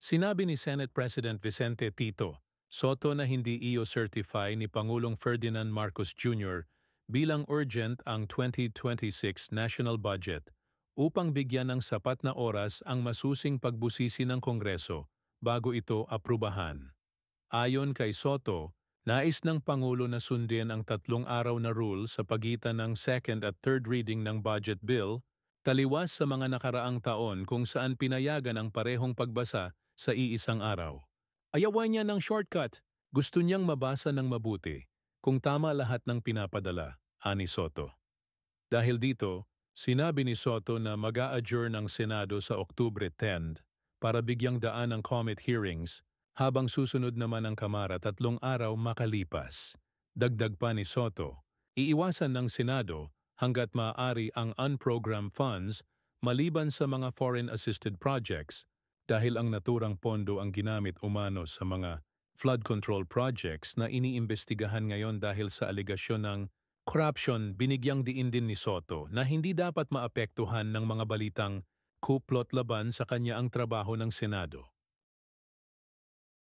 Sinabi ni Senate President Vicente Tito Soto na hindi certify ni Pangulong Ferdinand Marcos Jr. bilang urgent ang 2026 national budget upang bigyan ng sapat na oras ang masusing pagbusisi ng Kongreso bago ito aprubahan. Ayon kay Soto, nais ng Pangulo na sundin ang 3 araw na rule sa pagitan ng second at third reading ng budget bill, taliwas sa mga nakaraang taon kung saan pinayagan ang parehong pagbasa sa iisang araw. Ayawan niya ng shortcut. Gusto niyang mabasa ng mabuti kung tama lahat ng pinapadala, ani Soto. Dahil dito, sinabi ni Soto na mag-a-adjourn ang Senado sa Oktubre 10 para bigyang daan ang Comet hearings habang susunod naman ang Kamara 3 araw makalipas. Dagdag pa ni Soto, iiwasan ng Senado hanggat maaari ang unprogrammed funds maliban sa mga foreign-assisted projects dahil ang naturang pondo ang ginamit umano sa mga flood control projects na iniimbestigahan ngayon dahil sa alegasyon ng corruption. Binigyang diin din ni Soto na hindi dapat maapektuhan ng mga balitang kuplot laban sa kanya ang trabaho ng Senado.